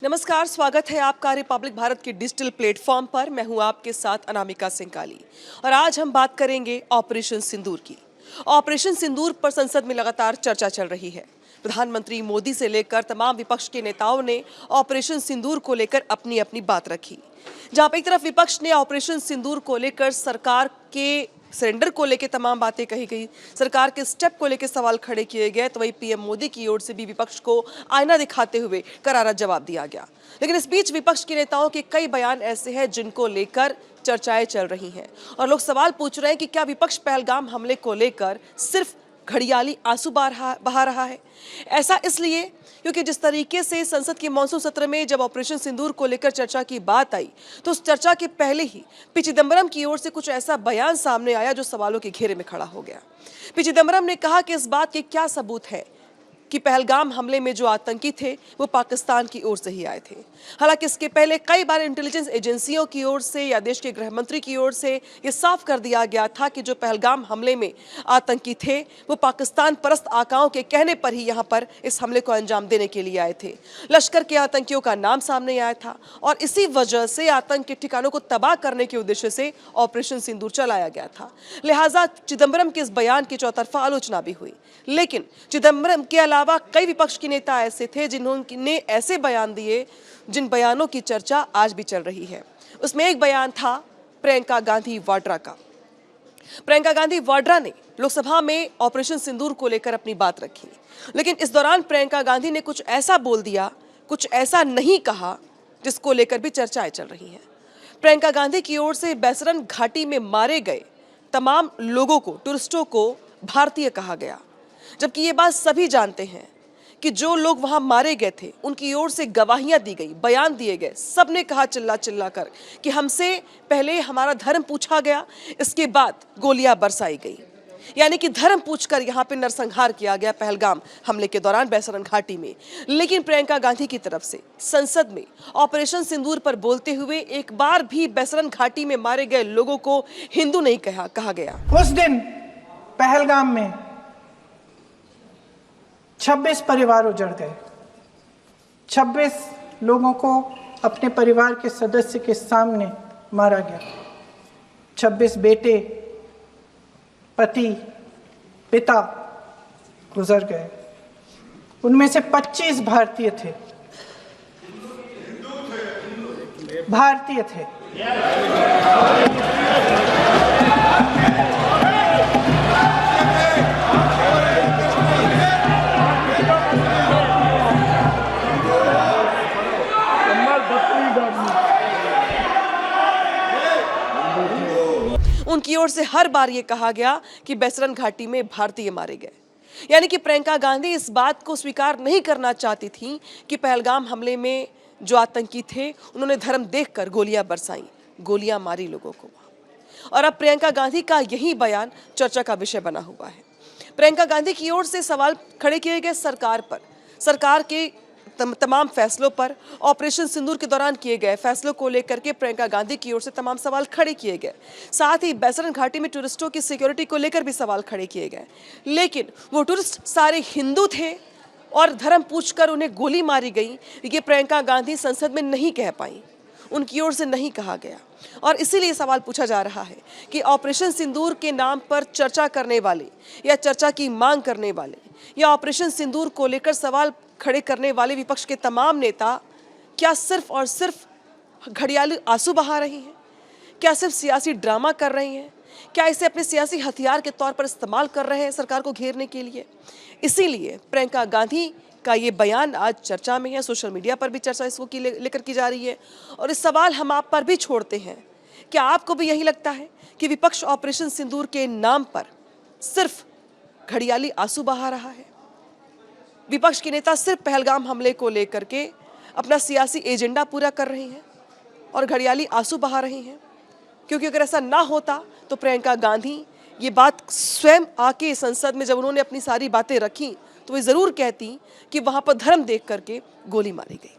नमस्कार, स्वागत है आपका रिपब्लिक भारत के डिजिटल प्लेटफॉर्म पर। मैं हूं आपके साथ अनामिका सिंघाली और आज हम बात करेंगे ऑपरेशन सिंदूर की। ऑपरेशन सिंदूर पर संसद में लगातार चर्चा चल रही है। प्रधानमंत्री मोदी से लेकर तमाम विपक्ष के नेताओं ने ऑपरेशन सिंदूर को लेकर अपनी अपनी बात रखी। जहां पर एक तरफ विपक्ष ने ऑपरेशन सिंदूर को लेकर सरकार के सरेंडर को लेकर तमाम बातें कही गई, सरकार के स्टेप को लेकर सवाल खड़े किए गए, तो वहीं पीएम मोदी की ओर से भी विपक्ष को आईना दिखाते हुए करारा जवाब दिया गया। लेकिन इस बीच विपक्ष के नेताओं के कई बयान ऐसे हैं जिनको लेकर चर्चाएं चल रही हैं और लोग सवाल पूछ रहे हैं कि क्या विपक्ष पहलगाम हमले को लेकर सिर्फ घड़ियाली आंसू बहा रहा है। ऐसा इसलिए क्योंकि जिस तरीके से संसद के मॉनसून सत्र में जब ऑपरेशन सिंदूर को लेकर चर्चा की बात आई तो उस चर्चा के पहले ही पी चिदंबरम की ओर से कुछ ऐसा बयान सामने आया जो सवालों के घेरे में खड़ा हो गया। पी चिदंबरम ने कहा कि इस बात के क्या सबूत है कि पहलगाम हमले में जो आतंकी थे वो पाकिस्तान की ओर से ही आए थे। हालांकि इसके पहले कई बार इंटेलिजेंस एजेंसियों की ओर से या देश के गृह मंत्री की ओर से ये साफ कर दिया गया था कि जो पहलगाम हमले में आतंकी थे वो पाकिस्तान परस्त आकाओं के कहने पर ही यहाँ पर इस हमले को अंजाम देने के लिए आए थे। लश्कर के आतंकियों का नाम सामने आया था और इसी वजह से आतंक के ठिकानों को तबाह करने के उद्देश्य से ऑपरेशन सिंदूर चलाया गया था। लिहाजा चिदंबरम के इस बयान की चौतरफा आलोचना भी हुई। लेकिन चिदंबरम के अलावा कई विपक्ष के नेता ऐसे थे जिन्होंने ऐसे बयान दिए जिन बयानों की चर्चा आज भी चल रही है। उसमें एक बयान था प्रियंका गांधी वाड्रा का। प्रियंका गांधी वाड्रा ने लोकसभा में ऑपरेशन सिंदूर को लेकर अपनी बात रखी, लेकिन इस दौरान प्रियंका गांधी ने कुछ ऐसा बोल दिया, कुछ ऐसा नहीं कहा जिसको लेकर भी चर्चाएं चल रही हैं। प्रियंका गांधी की ओर से बैसरन घाटी में मारे गए तमाम लोगों को, टूरिस्टों को भारतीय कहा गया, जबकि ये बात सभी जानते हैं कि जो लोग वहां मारे गए थे उनकी ओर से गवाहियां दी गई, बयान दिए गए। सबने कहा चिल्ला चिल्ला कर कि हमसे पहले हमारा धर्म पूछा गया, इसके बाद गोलियां बरसाई गई। यानी कि धर्म पूछकर यहां पे नरसंहार किया गया पहलगाम हमले के दौरान बैसरन घाटी में। लेकिन प्रियंका गांधी की तरफ से संसद में ऑपरेशन सिंदूर पर बोलते हुए एक बार भी बैसरन घाटी में मारे गए लोगों को हिंदू नहीं कहा गया। उस दिन पहलगाम में 26 परिवार उजड़ गए। 26 लोगों को अपने परिवार के सदस्य के सामने मारा गया। 26 बेटे, पति, पिता गुजर गए। उनमें से 25 भारतीय थे। भारतीय थे। उनकी ओर से हर बार ये कहा गया कि बैसरन घाटी में भारतीय मारे गए। यानी कि प्रियंका गांधी इस बात को स्वीकार नहीं करना चाहती थी कि पहलगाम हमले में जो आतंकी थे उन्होंने धर्म देखकर गोलियां बरसाई, गोलियां मारी लोगों को। और अब प्रियंका गांधी का यही बयान चर्चा का विषय बना हुआ है। प्रियंका गांधी की ओर से सवाल खड़े किए गए सरकार पर, सरकार के तमाम फैसलों पर, ऑपरेशन सिंदूर के दौरान किए गए फैसलों को लेकर के प्रियंका गांधी की ओर से तमाम सवाल खड़े किए गए। साथ ही बैसरन घाटी में टूरिस्टों की सिक्योरिटी को लेकर भी सवाल खड़े किए गए। लेकिन वो टूरिस्ट सारे हिंदू थे और धर्म पूछकर उन्हें गोली मारी गई, ये प्रियंका गांधी संसद में नहीं कह पाई, उनकी ओर से नहीं कहा गया। और इसीलिए सवाल पूछा जा रहा है कि ऑपरेशन सिंदूर के नाम पर चर्चा करने वाले या चर्चा की मांग करने वाले या ऑपरेशन सिंदूर को लेकर सवाल खड़े करने वाले विपक्ष के तमाम नेता क्या सिर्फ और सिर्फ घड़ियाली आंसू बहा रहे हैं? क्या सिर्फ सियासी ड्रामा कर रहे हैं? क्या इसे अपने सियासी हथियार के तौर पर इस्तेमाल कर रहे हैं सरकार को घेरने के लिए? इसीलिए प्रियंका गांधी का ये बयान आज चर्चा में है। सोशल मीडिया पर भी चर्चा इसको लेकर की जा रही है। और इस सवाल हम आप पर भी छोड़ते हैं, क्या आपको भी यही लगता है कि विपक्ष ऑपरेशन सिंदूर के नाम पर सिर्फ घड़ियाली आंसू बहा रहा है? विपक्ष के नेता सिर्फ पहलगाम हमले को लेकर के अपना सियासी एजेंडा पूरा कर रहे हैं और घड़ियाली आंसू बहा रहे हैं? क्योंकि अगर ऐसा ना होता तो प्रियंका गांधी ये बात स्वयं आके संसद में जब उन्होंने अपनी सारी बातें रखी तो वे जरूर कहती कि वहां पर धर्म देख करके गोली मारी गई।